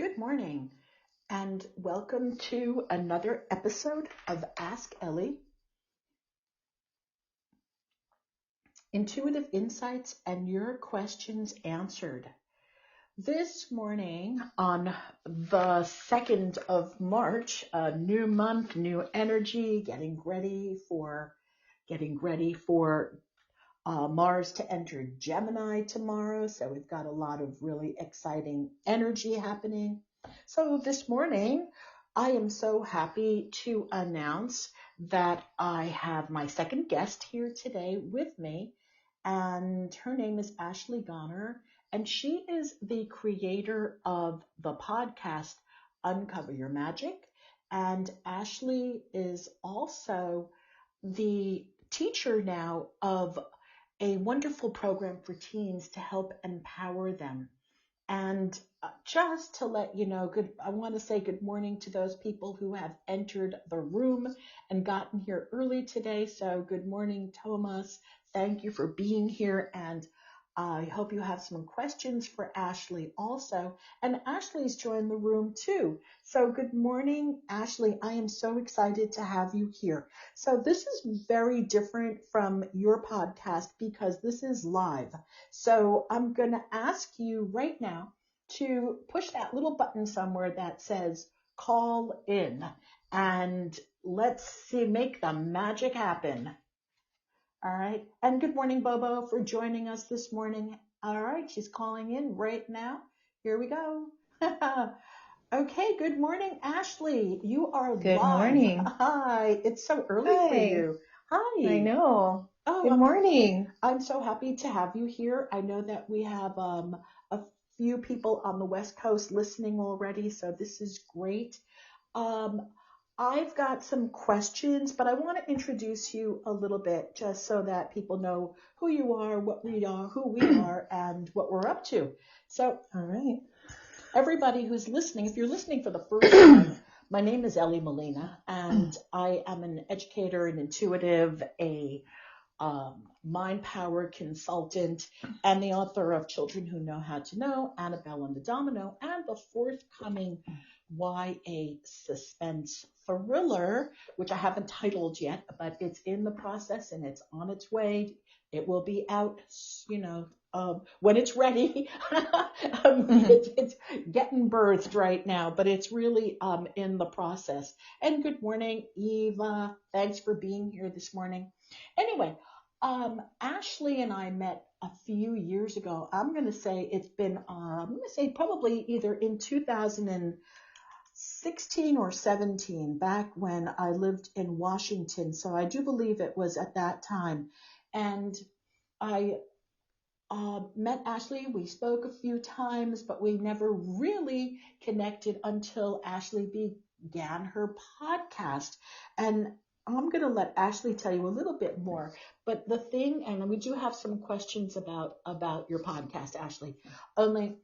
Good morning, and welcome to another episode of Ask Elly, Intuitive Insights and Your Questions Answered. This morning, on the 2nd of March, a new month, new energy, getting ready for Mars to enter Gemini tomorrow. So we've got a lot of really exciting energy happening. So this morning, I am so happy to announce that I have my second guest here today with me, and her name is Ashley Gonor, and she is the creator of the podcast Uncover Your Magic. And Ashley is also the teacher now of a wonderful program for teens to help empower them. And just to let you know, I want to say good morning to those people who have entered the room and gotten here early today. So good morning, Thomas. Thank you for being here. And I hope you have some questions for Ashley also. And Ashley's joined the room too. So good morning, Ashley. I am so excited to have you here. So this is very different from your podcast because this is live. So I'm going to ask you right now to push that little button somewhere that says call in, and let's see, make the magic happen. All right. And good morning, Bobo, for joining us this morning. All right. She's calling in right now. Here we go. Okay. Good morning, Ashley. You are Good live. morning. Hi. It's so early for you. Hi. I know. Oh, Good morning. I'm so happy to have you here. I know that we have a few people on the West Coast listening already, so this is great. I've got some questions, but I want to introduce you a little bit just so that people know who you are, what we are, who we are, and what we're up to. So, all right. Everybody who's listening, if you're listening for the first time, my name is Elly Molina, and I am an educator, an intuitive, a mind power consultant, and the author of Children Who Know How to Know, Annabelle and the Domino, and the forthcoming YA suspense thriller, which I haven't titled yet, but it's in the process and it's on its way. It will be out, when it's ready. It's getting birthed right now, but it's really in the process. And good morning, Eva. Thanks for being here this morning. Anyway, Ashley and I met a few years ago. I'm going to say it's been, probably either in 2016 or 17, back when I lived in Washington. So I do believe it was at that time. And I met Ashley. We spoke a few times, but we never really connected until Ashley began her podcast. And I'm going to let Ashley tell you a little bit more. But the thing, and we do have some questions about your podcast, Ashley. Only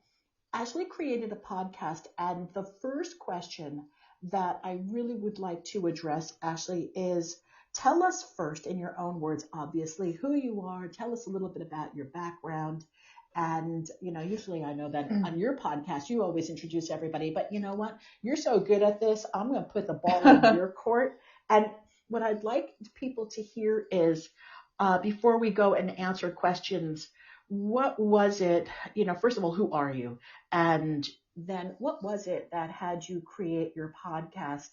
Ashley created a podcast, and the first question that I really would like to address, Ashley, is tell us first, in your own words, obviously, who you are. Tell us a little bit about your background. And, usually I know that on your podcast, you always introduce everybody. But you know what? You're so good at this. I'm going to put the ball in your court. And what I'd like people to hear is, before we go and answer questions, what was it, first of all, who are you? And then what was it that had you create your podcast?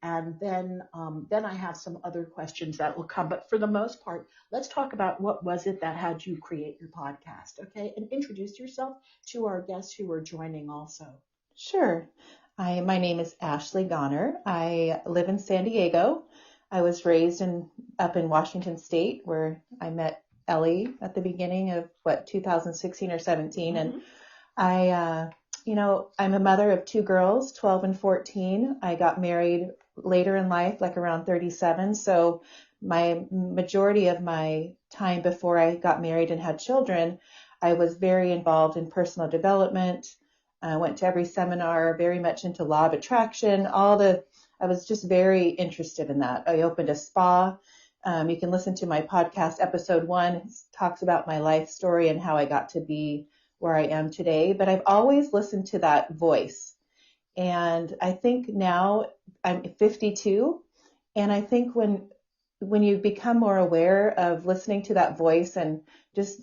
And then I have some other questions that will come. But for the most part, let's talk about what was it that had you create your podcast, okay? And introduce yourself to our guests who are joining also. Sure. My name is Ashley Gonor. I live in San Diego. I was raised up in Washington State, where I met Elly at the beginning of 2016 or 17. Mm-hmm. And I'm a mother of two girls, 12 and 14. I got married later in life, like around 37. So my majority of my time before I got married and had children, I was very involved in personal development. I went to every seminar, very much into law of attraction, I was just very interested in that. I opened a spa. You can listen to my podcast, episode 1. It talks about my life story and how I got to be where I am today. But I've always listened to that voice. And I think now I'm 52. And I think when you become more aware of listening to that voice and just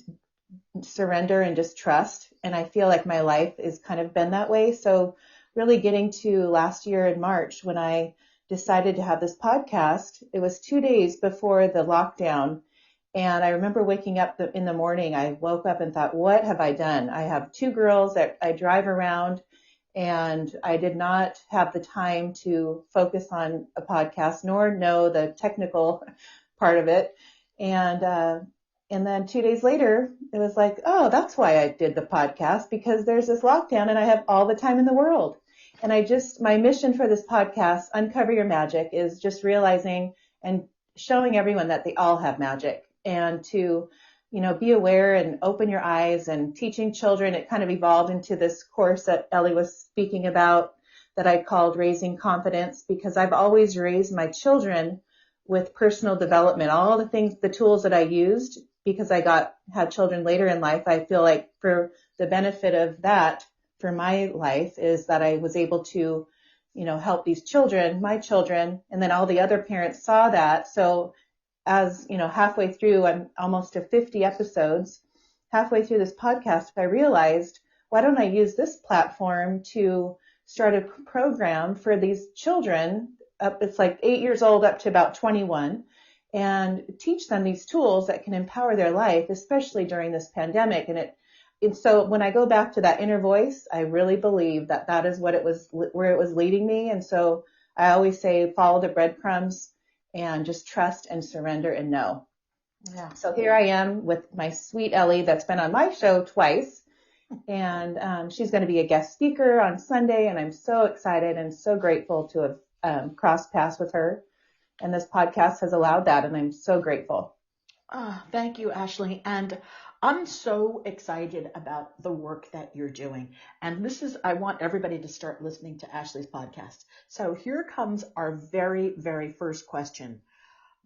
surrender and just trust, and I feel like my life is kind of been that way. So really getting to last year in March when I decided to have this podcast, it was 2 days before the lockdown. And I remember waking up in the morning, I woke up and thought, what have I done? I have two girls that I drive around, and I did not have the time to focus on a podcast nor know the technical part of it. And then 2 days later, it was like, oh, that's why I did the podcast, because there's this lockdown and I have all the time in the world. And my mission for this podcast, Uncover Your Magic, is just realizing and showing everyone that they all have magic, and to, be aware and open your eyes, and teaching children. It kind of evolved into this course that Elly was speaking about that I called Raising Confidence, because I've always raised my children with personal development, all the things, the tools that I used, because I had children later in life. I feel like for the benefit of that for my life is that I was able to, help these children, my children, and then all the other parents saw that. So as, halfway through, I'm almost to 50 episodes, halfway through this podcast, I realized, why don't I use this platform to start a program for these children? It's like 8 years old up to about 21, and teach them these tools that can empower their life, especially during this pandemic. And so when I go back to that inner voice, I really believe that is where it was leading me. And so I always say, follow the breadcrumbs and just trust and surrender and know. Yeah. So here I am with my sweet Elly that's been on my show twice. And she's going to be a guest speaker on Sunday. And I'm so excited and so grateful to have crossed paths with her. And this podcast has allowed that. And I'm so grateful. Thank you, Ashley. And I'm so excited about the work that you're doing. And I want everybody to start listening to Ashley's podcast. So here comes our very, very first question.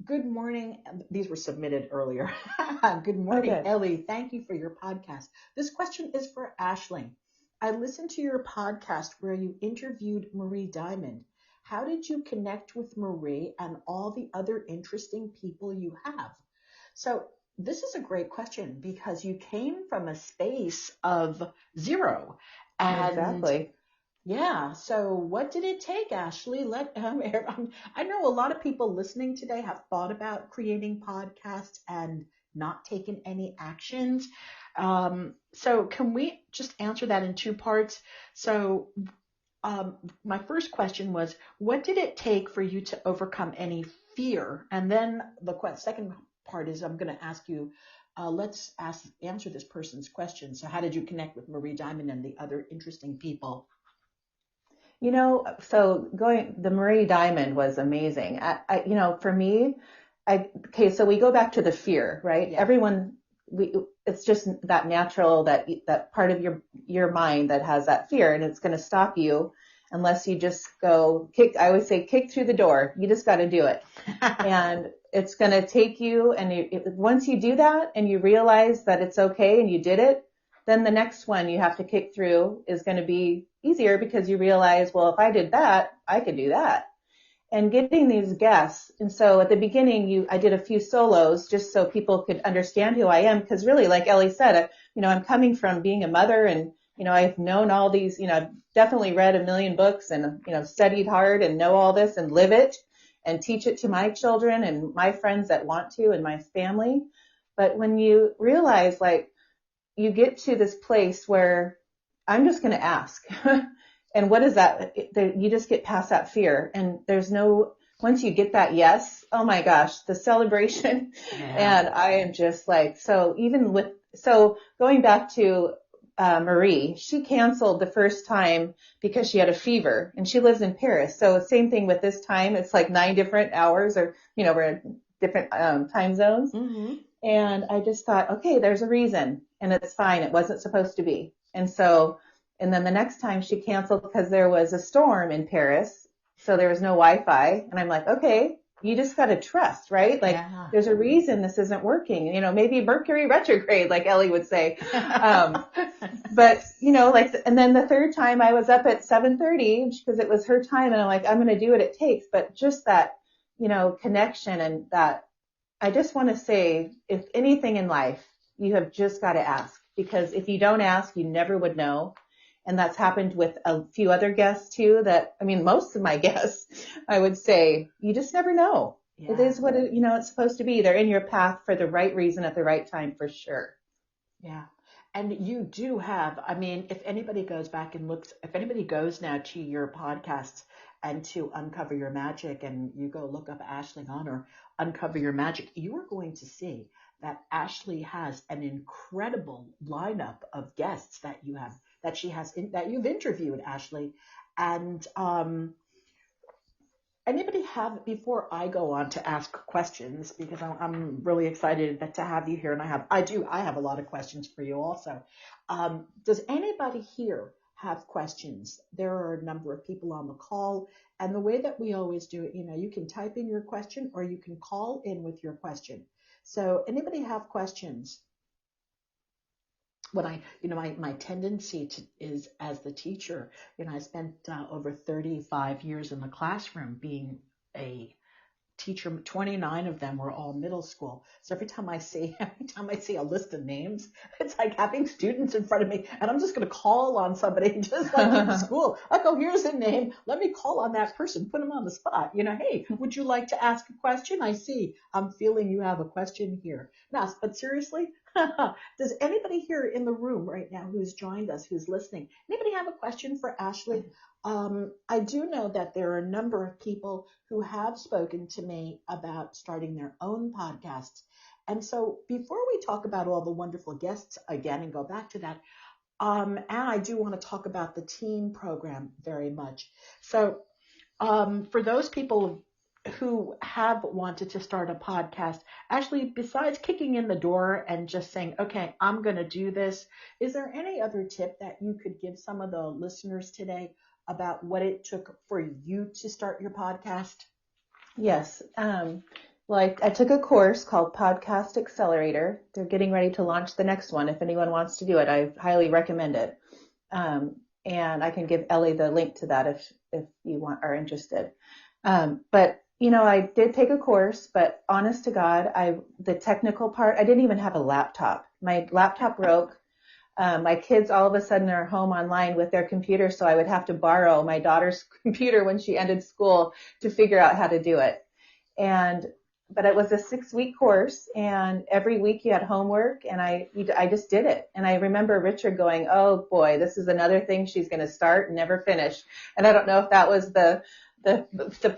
Good morning. These were submitted earlier. Good morning, Okay. Elly. Thank you for your podcast. This question is for Ashley. I listened to your podcast where you interviewed Marie Diamond. How did you connect with Marie and all the other interesting people you have? So this is a great question, because you came from a space of zero. And Exactly. yeah, so what did it take, Ashley? I know a lot of people listening today have thought about creating podcasts and not taken any actions. So can we just answer that in two parts? So my first question was, what did it take for you to overcome any fear? And then the second part is, I'm going to ask you, answer this person's question. So how did you connect with Marie Diamond and the other interesting people? So the Marie Diamond was amazing. For me, so we go back to the fear, right? Yeah. It's just that natural, that part of your mind that has that fear, and it's going to stop you unless you just go I always say, kick through the door. You just got to do it. And it's going to take you. And once you do that and you realize that it's okay and you did it, then the next one you have to kick through is going to be easier, because you realize, well, if I did that, I could do that. And getting these guests. And so at the beginning, I did a few solos just so people could understand who I am. Because really, like Elly said, I'm coming from being a mother, and, I've known all these, I've definitely read a million books and, studied hard and know all this and live it and teach it to my children and my friends that want to, and my family. But when you realize, like, you get to this place where I'm just going to ask. And what is that? You just get past that fear. And once you get that yes, oh my gosh, the celebration. Yeah. And I am just like, so going back to Marie, she canceled the first time because she had a fever, and she lives in Paris. So same thing with this time. It's like 9 different hours, or, we're in different time zones. Mm-hmm. And I just thought, okay, there's a reason, and it's fine. It wasn't supposed to be. And then the next time she canceled because there was a storm in Paris. So there was no Wi-Fi. And I'm like, okay, you just got to trust, right? Like, Yeah. There's a reason this isn't working. Maybe Mercury retrograde, like Elly would say. But, like, and then the third time I was up at 7:30 because it was her time, and I'm like, I'm going to do what it takes. But just that, connection, and that, I just want to say, if anything in life, you have just got to ask, because if you don't ask, you never would know. And that's happened with a few other guests too, most of my guests, I would say, you just never know. Yeah. It is what it's supposed to be. They're in your path for the right reason at the right time, for sure. Yeah. And you do have, if anybody goes back and looks, if anybody goes now to your podcasts and to Uncover Your Magic, and you go look up Ashley Gonor, Uncover Your Magic, you are going to see that Ashley has an incredible lineup of guests that you have, that she has, that you've interviewed, Ashley. And anybody have, before I go on to ask questions, because I'm really excited to have you here, and I have a lot of questions for you also. Does anybody here have questions? There are a number of people on the call, and the way that we always do it, you can type in your question or you can call in with your question. So anybody have questions? When my tendency is, as the teacher, I spent over 35 years in the classroom being a teacher. 29 of them were all middle school. So every time I see a list of names, it's like having students in front of me, and I'm just going to call on somebody, just like in school. I go, here's a name. Let me call on that person, put them on the spot. Hey, would you like to ask a question? I'm feeling you have a question here. Now, but seriously, does anybody here in the room right now who's joined us, who's listening, anybody have a question for Ashley? I do know that there are a number of people who have spoken to me about starting their own podcasts. And so before we talk about all the wonderful guests again and go back to that, and I do want to talk about the teen program very much. So for those people who have wanted to start a podcast, actually, besides kicking in the door and just saying, okay, I'm going to do this, is there any other tip that you could give some of the listeners today about what it took for you to start your podcast? Yes. Well, I took a course called Podcast Accelerator. They're getting ready to launch the next one. If anyone wants to do it, I highly recommend it. And I can give Elly the link to that if you are interested. But I did take a course, but honest to God, the technical part, I didn't even have a laptop. My laptop broke. My kids all of a sudden are home online with their computer, so I would have to borrow my daughter's computer when she ended school to figure out how to do it. But it was a 6-week course, and every week you had homework, and I just did it. And I remember Richard going, oh boy, this is another thing she's going to start and never finish. And I don't know if that was the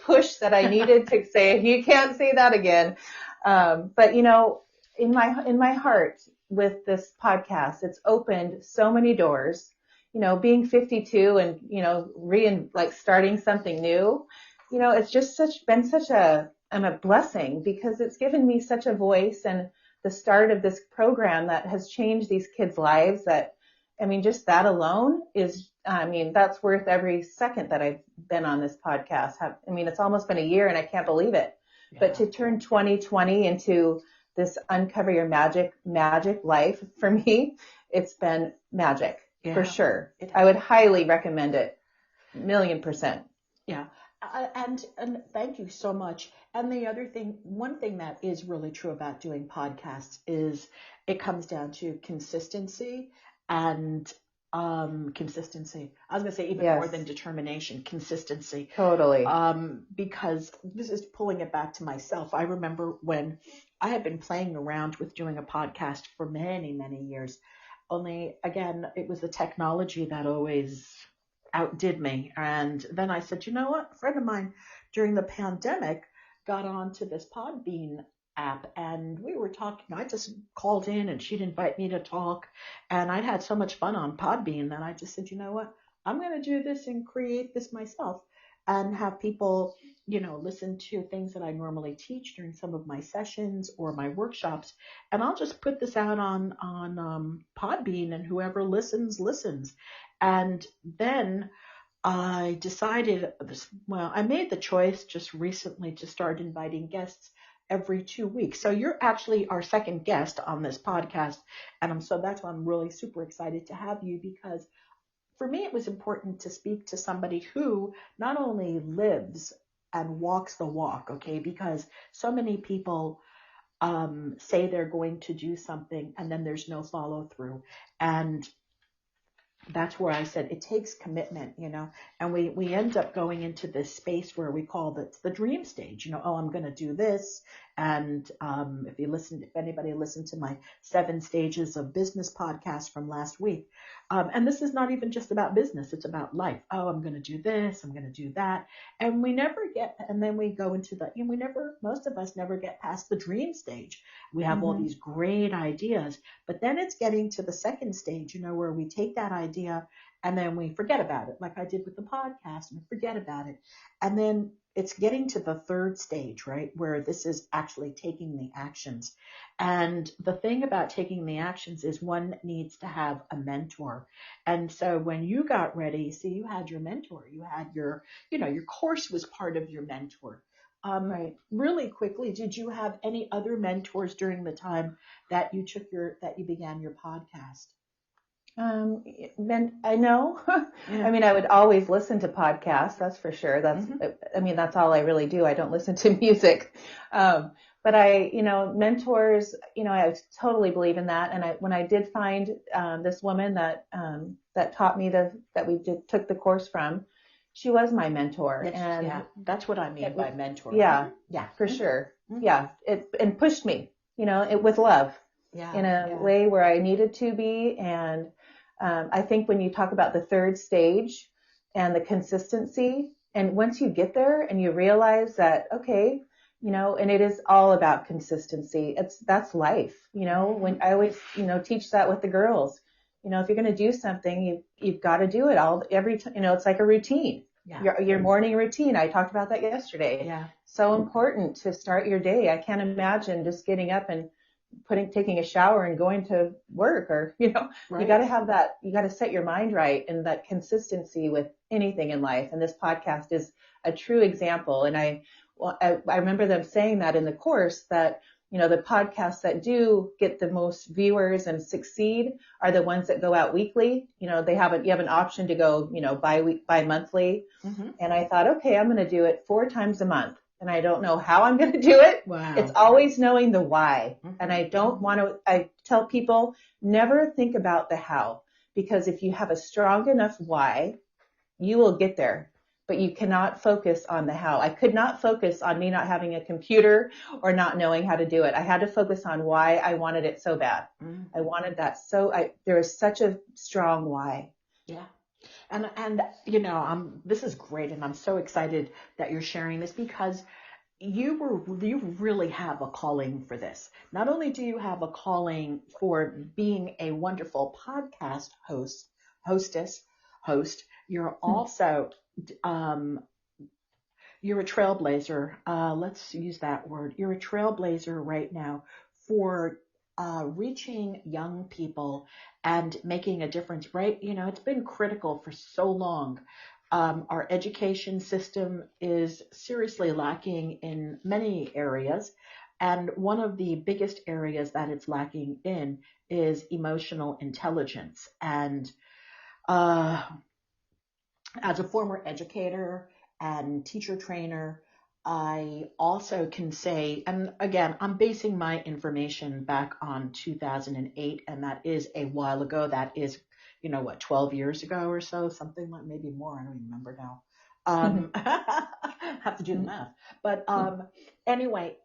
push that I needed to say, you can't say that again. But in my heart with this podcast, it's opened so many doors. Being 52 and starting something new, it's just been such a blessing, because it's given me such a voice, and the start of this program that has changed these kids' lives. That, just that alone is, that's worth every second that I've been on this podcast. It's almost been a year, and I can't believe it. Yeah. But to turn 2020 into this Uncover Your Magic life, for me, it's been magic, for sure. I would highly recommend it, 1,000,000%. Yeah. And thank you so much. And the other thing, one thing that is really true about doing podcasts is it comes down to consistency and consistency. I was going to say even more than determination, consistency. Totally. Because this is pulling it back to myself. I remember when I had been playing around with doing a podcast for many, many years. Only, again, it was the technology that always outdid me. And then I said, you know what? A friend of mine during the pandemic got onto this Podbean app, and we were talking. I just called in and she'd invite me to talk, and I'd had so much fun on Podbean that I just said, you know what? I'm going to do this and create this myself and have people, listen to things that I normally teach during some of my sessions or my workshops. And I'll just put this out on Podbean, and whoever listens. And then I decided, I made the choice just recently to start inviting guests every 2 weeks. So you're actually our second guest on this podcast. And so that's why I'm really super excited to have you, because for me, it was important to speak to somebody who not only lives and walks the walk, okay, because so many people say they're going to do something and then there's no follow through. And that's where I said it takes commitment, and we end up going into this space where we call the dream stage, oh, I'm going to do this. And if anybody listened to my 7 stages of business podcast from last week, and this is not even just about business, it's about life. Oh, I'm going to do this, I'm going to do that. And then we go into most of us never get past the dream stage. We have all these great ideas, but then it's getting to the second stage, where we take that idea and then we forget about it, like I did with the podcast, and forget about it. And then it's getting to the third stage, right, where this is actually taking the actions. And the thing about taking the actions is one needs to have a mentor. And so when you got ready, see, you had your mentor, you had your course was part of your mentor. Right. Really quickly, did you have any other mentors during the time that you began your podcast? I know. Yeah. I mean, I would always listen to podcasts. That's for sure. That's all I really do. I don't listen to music. But mentors, I totally believe in that. And when I did find, this woman that taught me that we took the course from, she was my mentor. That's what I mean by mentor. Yeah. Yeah. For sure. Yeah. And pushed me, with love. Yeah. In a way where I needed to be. And I think when you talk about the third stage and the consistency, and once you get there and you realize that, okay, and it is all about consistency. That's life, when I always, teach that with the girls, if you're going to do something, you've got to do it every time, it's like a routine. Yeah. Your morning routine. I talked about that yesterday. Yeah. So important to start your day. I can't imagine just getting up and taking a shower and going to work, or, Right. You got to have that, you got to set your mind right, and that consistency with anything in life. And this podcast is a true example. And I remember them saying that in the course, that, the podcasts that do get the most viewers and succeed are the ones that go out weekly. You have an option to go, bi-monthly. And I thought, okay, I'm going to do it 4 times a month. And I don't know how I'm going to do it. Wow. It's always knowing the why. And I tell people, never think about the how, because if you have a strong enough why, you will get there, but you cannot focus on the how. I could not focus on me not having a computer or not knowing how to do it. I had to focus on why I wanted it so bad. I wanted that. There was such a strong why. Yeah. And this is great, and I'm so excited that you're sharing this, because you really have a calling for this. Not only do you have a calling for being a wonderful podcast host, you're also you're a trailblazer. Let's use that word. You're a trailblazer right now for reaching young people and making a difference, right? It's been critical for so long. Our education system is seriously lacking in many areas. And one of the biggest areas that it's lacking in is emotional intelligence. And as a former educator and teacher trainer, I also can say, and again, I'm basing my information back on 2008, and that is a while ago. That is, 12 years ago or so, something like, maybe more. I don't even remember now. Have to do the math. But anyway,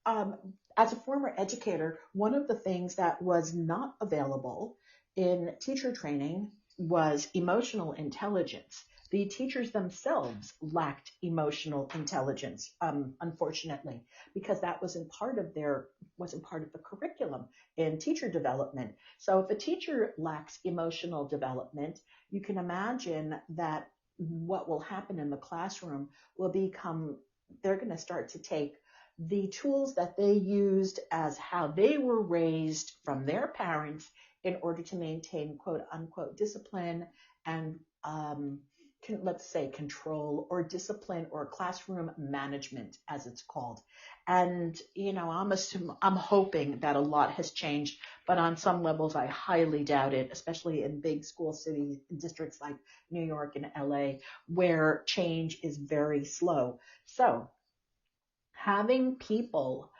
as a former educator, one of the things that was not available in teacher training was emotional intelligence. The teachers themselves lacked emotional intelligence, unfortunately, because that wasn't part of the curriculum in teacher development. So if a teacher lacks emotional development, you can imagine that what will happen in the classroom will they're going to start to take the tools that they used as how they were raised from their parents in order to maintain quote unquote discipline and let's say, control or discipline or classroom management, as it's called. And, I'm hoping that a lot has changed, but on some levels, I highly doubt it, especially in big school cities, districts like New York and LA, where change is very slow. So having people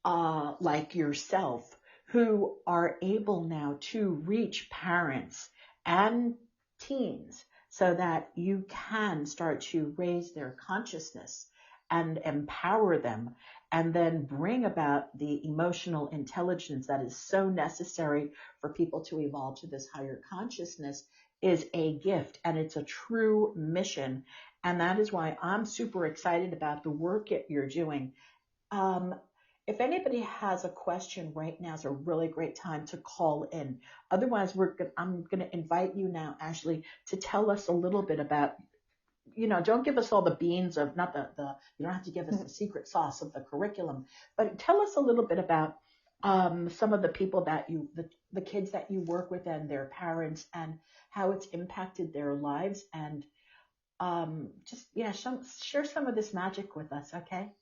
like yourself who are able now to reach parents and teens so that you can start to raise their consciousness and empower them and then bring about the emotional intelligence that is so necessary for people to evolve to this higher consciousness is a gift, and it's a true mission. And that is why I'm super excited about the work that you're doing. um, if anybody has a question right now is a really great time to call in. Otherwise, I'm going to invite you now, Ashley, to tell us a little bit about, don't give us all the beans of, not you don't have to give us the secret sauce of the curriculum, but tell us a little bit about some of the people the kids that you work with and their parents and how it's impacted their lives. And share some of this magic with us, okay?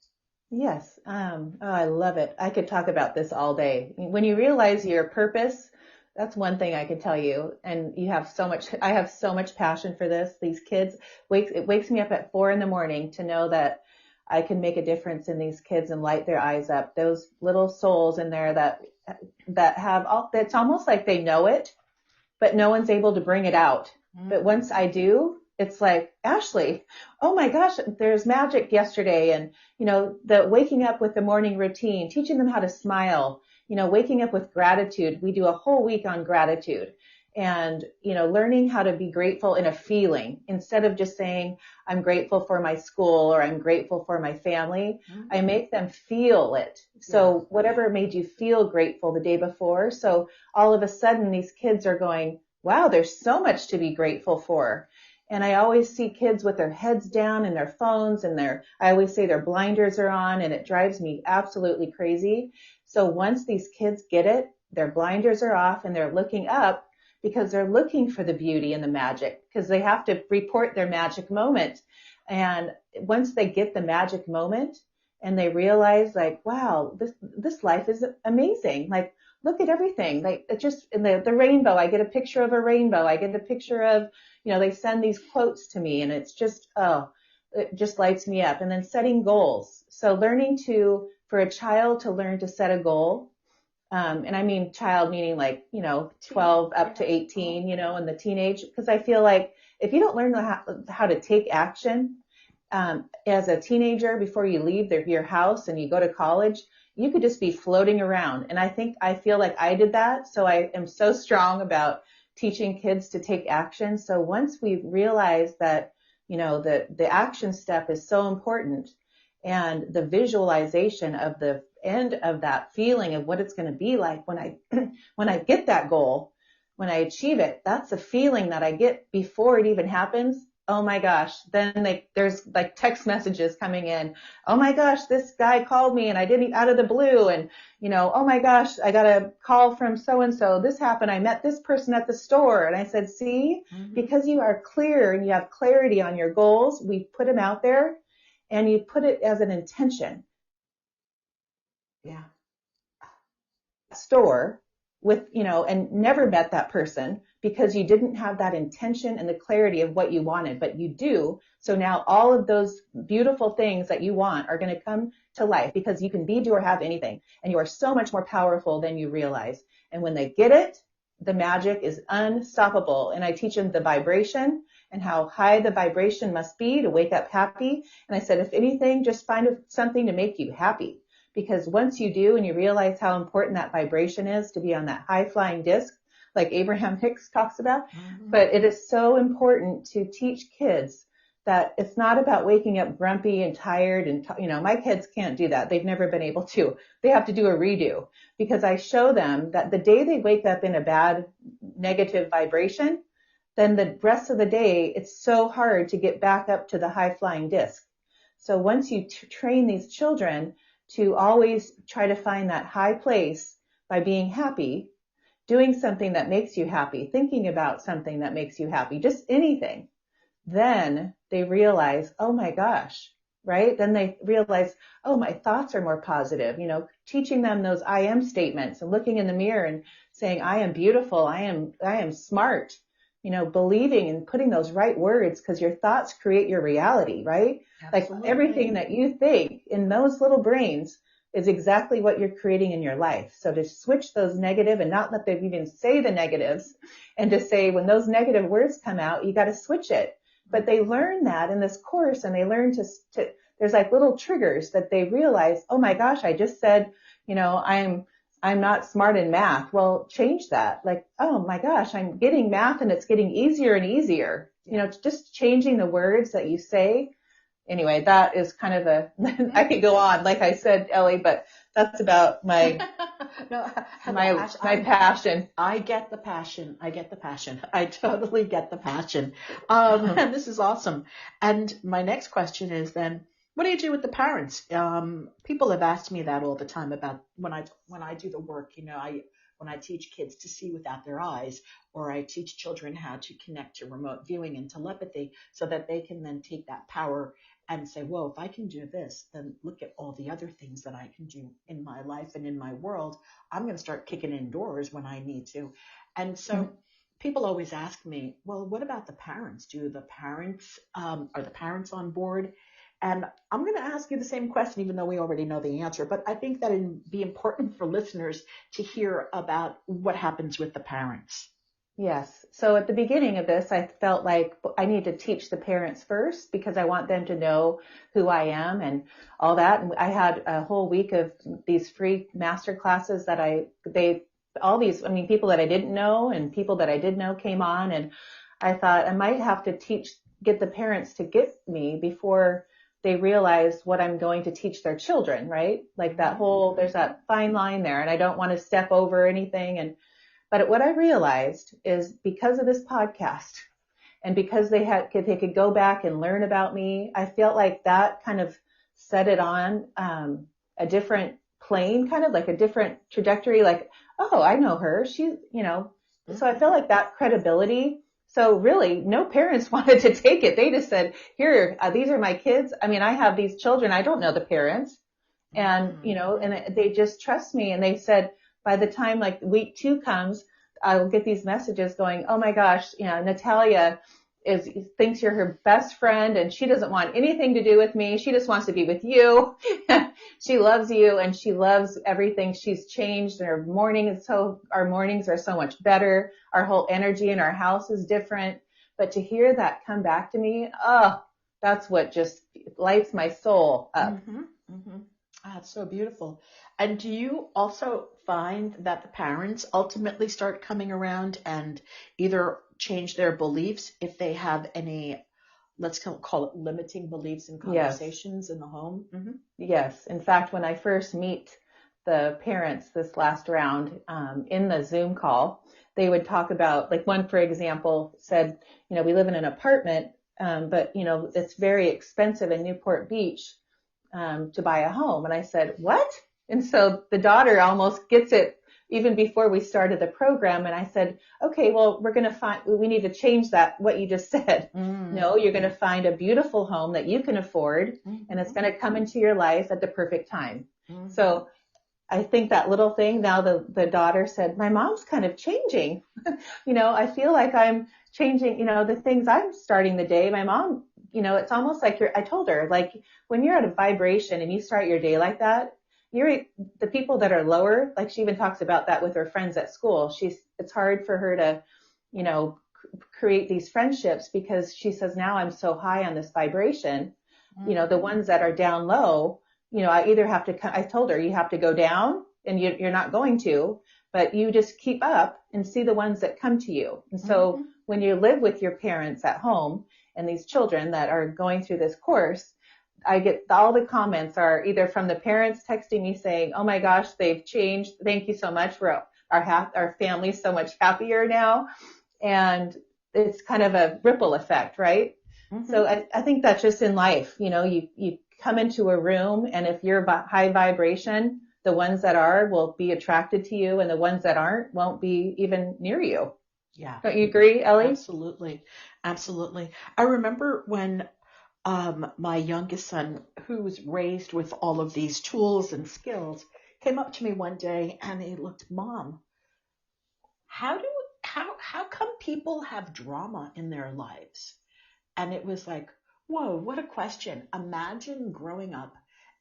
Yes. I love it. I could talk about this all day. When you realize your purpose, that's one thing I could tell you. And I have so much passion for this. These kids it wakes me up at 4 a.m. to know that I can make a difference in these kids and light their eyes up. Those little souls in there that have it's almost like they know it, but no one's able to bring it out. But once I do, it's like, Ashley, oh my gosh, there's magic yesterday. And, the waking up with the morning routine, teaching them how to smile, waking up with gratitude. We do a whole week on gratitude and, learning how to be grateful in a feeling instead of just saying, I'm grateful for my school or I'm grateful for my family. I make them feel it. So whatever made you feel grateful the day before. So all of a sudden these kids are going, wow, there's so much to be grateful for. And I always see kids with their heads down and their phones and I always say their blinders are on, and it drives me absolutely crazy. So once these kids get it, their blinders are off and they're looking up because they're looking for the beauty and the magic, because they have to report their magic moment. And once they get the magic moment and they realize like, wow, this life is amazing. Like, look at everything. Like, it just, in the rainbow, I get a picture of a rainbow. I get a picture of, they send these quotes to me, and it's just, it just lights me up. And then setting goals. So for a child to learn to set a goal, and I mean child meaning like, 12 up to 18, in the teenage, because I feel like if you don't learn how to take action, as a teenager before you leave your house and you go to college, you could just be floating around. And I feel like I did that. So I am so strong about teaching kids to take action. So once we realize that, the action step is so important, and the visualization of the end of that feeling of what it's going to be like when I get that goal, when I achieve it, that's a feeling that I get before it even happens. Oh my gosh. Then there's like text messages coming in. Oh my gosh, this guy called me and I didn't, out of the blue. And, oh my gosh, I got a call from so-and-so. This happened. I met this person at the store. And I said, see, because you are clear and you have clarity on your goals, we put them out there and you put it as an intention. Yeah. Store with, and never met that person because you didn't have that intention and the clarity of what you wanted, but you do. So now all of those beautiful things that you want are going to come to life because you can be, do, or have anything. And you are so much more powerful than you realize. And when they get it, the magic is unstoppable. And I teach them the vibration and how high the vibration must be to wake up happy. And I said, if anything, just find something to make you happy. Because once you do and you realize how important that vibration is to be on that high flying disc, like Abraham Hicks talks about, but it is so important to teach kids that it's not about waking up grumpy and tired. And, my kids can't do that. They've never been able to. They have to do a redo because I show them that the day they wake up in a bad negative vibration, then the rest of the day, it's so hard to get back up to the high flying disc. So once you train these children to always try to find that high place by being happy, doing something that makes you happy, thinking about something that makes you happy, just anything, then they realize, oh my gosh, right? Then they realize, oh, my thoughts are more positive, teaching them those I am statements and looking in the mirror and saying, I am beautiful. I am smart, believing and putting those right words, because your thoughts create your reality, right? Like Absolutely. everything that you think in those little brains is exactly what you're creating in your life. So to switch those negative and not let them even say the negatives, and to say when those negative words come out, you got to switch it. But they learn that in this course, and they learn to there's like little triggers that they realize, oh my gosh, I just said, I'm not smart in math. Well, change that. Like, oh my gosh, I'm getting math and it's getting easier and easier. Just changing the words that you say. Anyway, that is kind of I could go on, like I said, Elly, but that's about my No, my passion. I get the passion. I totally get the passion. And this is awesome. And my next question is then, what do you do with the parents? People have asked me that all the time about when I do the work, when I teach kids to see without their eyes, or I teach children how to connect to remote viewing and telepathy so that they can then take that power and say, whoa, if I can do this, then look at all the other things that I can do in my life and in my world. I'm going to start kicking in doors when I need to. And so people always ask me, well, what about the parents? Are the parents on board? And I'm going to ask you the same question, even though we already know the answer. But I think that it'd be important for listeners to hear about what happens with the parents. Yes. So at the beginning of this, I felt like I need to teach the parents first, because I want them to know who I am and all that. And I had a whole week of these free master classes that people that I didn't know and people that I did know came on. And I thought I might have to get the parents to get me before they realize what I'm going to teach their children, right? Like there's that fine line there, and I don't want to step over anything. But what I realized is, because of this podcast and because they could go back and learn about me, I felt like that kind of set it on a different plane, kind of like a different trajectory. Like, oh, I know her. So I felt like that credibility. So really, no parents wanted to take it. They just said, here, these are my kids. I mean, I have these children. I don't know the parents. And, and they just trust me. And they said, by the time like week 2 comes, I will get these messages going, oh my gosh, Natalia thinks you're her best friend, and she doesn't want anything to do with me. She just wants to be with you. She loves you, and she loves everything. She's changed, and our mornings are so much better. Our whole energy in our house is different. But to hear that come back to me, that's what just lights my soul up. Mm-hmm, mm-hmm. That's so beautiful. And do you also find that the parents ultimately start coming around and either change their beliefs if they have any, let's call it limiting beliefs and conversations in the home? Mm-hmm. Yes. In fact, when I first meet the parents this last round in the Zoom call, they would talk about, like, one, for example, said, we live in an apartment, but, it's very expensive in Newport Beach to buy a home. And I said, what? And so the daughter almost gets it even before we started the program. And I said, okay, well, we need to change that, what you just said. Mm-hmm. No, you're going to find a beautiful home that you can afford, and it's going to come into your life at the perfect time. Mm-hmm. So I think that little thing, now the daughter said, my mom's kind of changing. I feel like I'm changing, the things I'm starting the day. My mom, it's almost like I told her, like, when you're at a vibration and you start your day like that, the people that are lower, like she even talks about that with her friends at school. It's hard for her to, create these friendships, because she says, now I'm so high on this vibration, the ones that are down low, I either have to, I told her, you have to go down, and you're not going to, but you just keep up and see the ones that come to you. And so when you live with your parents at home and these children that are going through this course, I get all the comments are either from the parents texting me saying, oh my gosh, they've changed. Thank you so much. Our family's so much happier now. And it's kind of a ripple effect, right? Mm-hmm. So I think that's just in life. You come into a room, and if you're high vibration, the ones that are will be attracted to you, and the ones that aren't won't be even near you. Yeah, Don't you agree, Ellie? absolutely. Absolutely. I remember when my youngest son, who was raised with all of these tools and skills, came up to me one day and he looked, Mom, how do how come people have drama in their lives? And it was like, whoa, what a question. Imagine growing up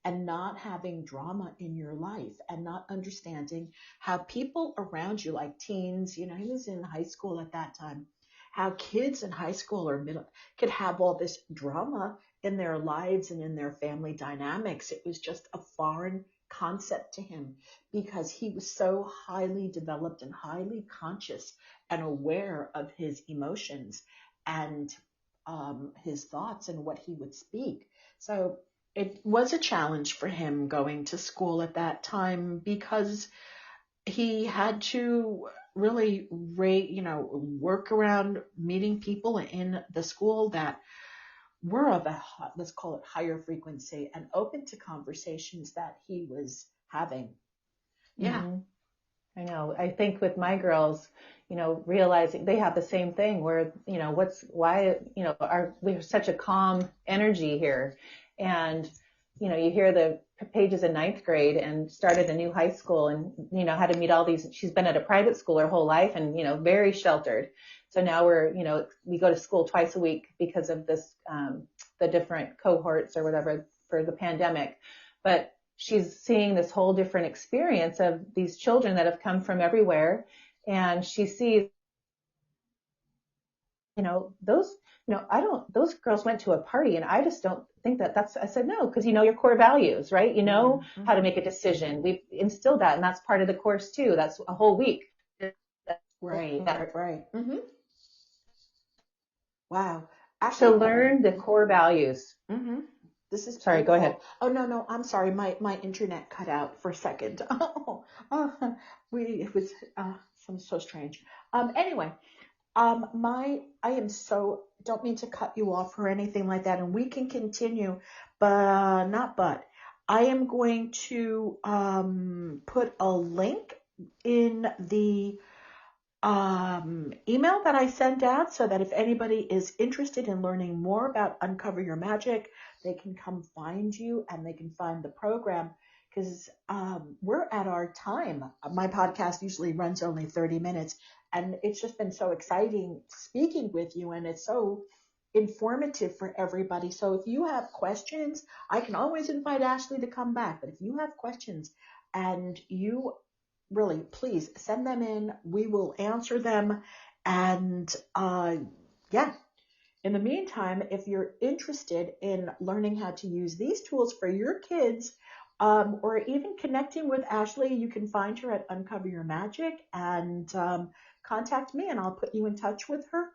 and not having drama in your life and not understanding how people around you, like teens, you know, he was in high school at that time, how kids in high school or middle could have all this drama in their lives and in their family dynamics. It was just a foreign concept to him because he was so highly developed and highly conscious and aware of his emotions and his thoughts and what he would speak. So it was a challenge for him going to school at that time because he had to really work around meeting people in the school that were of a, let's call it, higher frequency and open to conversations that he was having. Yeah. Mm-hmm. I know. I think with my girls, realizing they have the same thing where, why, we have such a calm energy here. And, you hear the pages in ninth grade and started a new high school and, had to meet all these, she's been at a private school her whole life and, very sheltered. So now we go to school twice a week because of this, the different cohorts or whatever for the pandemic. But she's seeing this whole different experience of these children that have come from everywhere. And she sees, those, those girls went to a party and I just don't think I said, no, because your core values, right? Mm-hmm. How to make a decision. We've instilled that and that's part of the course too. That's a whole week. Right. Right. Mm-hmm. Wow. To Actually, learn the core values. mm-hmm. This is Sorry, go ahead. beautiful. Oh, no, I'm sorry. My internet cut out for a second. It was so strange. Anyway, I am so, don't mean to cut you off or anything like that, and we can continue, but not but. I am going to put a link in the email that I sent out so that if anybody is interested in learning more about Uncover Your Magic, they can come find you and they can find the program because we're at our time. My podcast usually runs only 30 minutes and it's just been so exciting speaking with you and it's so informative for everybody. So if you have questions, I can always invite Ashley to come back, but if you have questions and you really, please send them in. We will answer them. And yeah, in the meantime, if you're interested in learning how to use these tools for your kids, or even connecting with Ashley, you can find her at Uncover Your Magic and contact me and I'll put you in touch with her.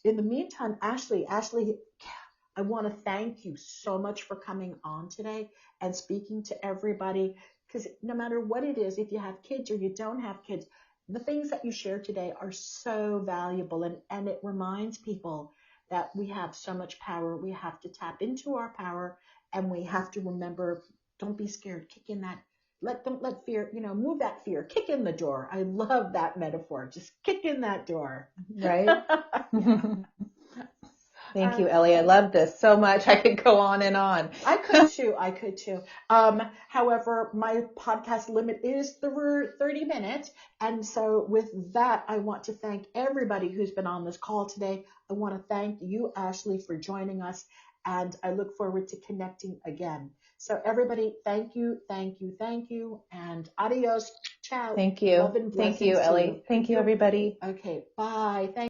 In the meantime, Ashley, I want to thank you so much for coming on today and speaking to everybody. Because no matter what it is, if you have kids or you don't have kids, the things that you share today are so valuable. And it reminds people that we have so much power. We have to tap into our power and we have to remember, don't be scared. Kick in that, let fear, move that fear, kick in the door. I love that metaphor. Just kick in that door. Right? Yeah. Thank you, Ellie. I love this so much. I could go on and on. I could too. However, my podcast limit is 30 minutes. And so with that, I want to thank everybody who's been on this call today. I want to thank you, Ashley, for joining us. And I look forward to connecting again. So everybody, thank you, thank you, thank you. And adios. Ciao. Thank you. Love and Thank you, blessings to Ellie. you. Thank you, everybody. Okay. Bye. Thank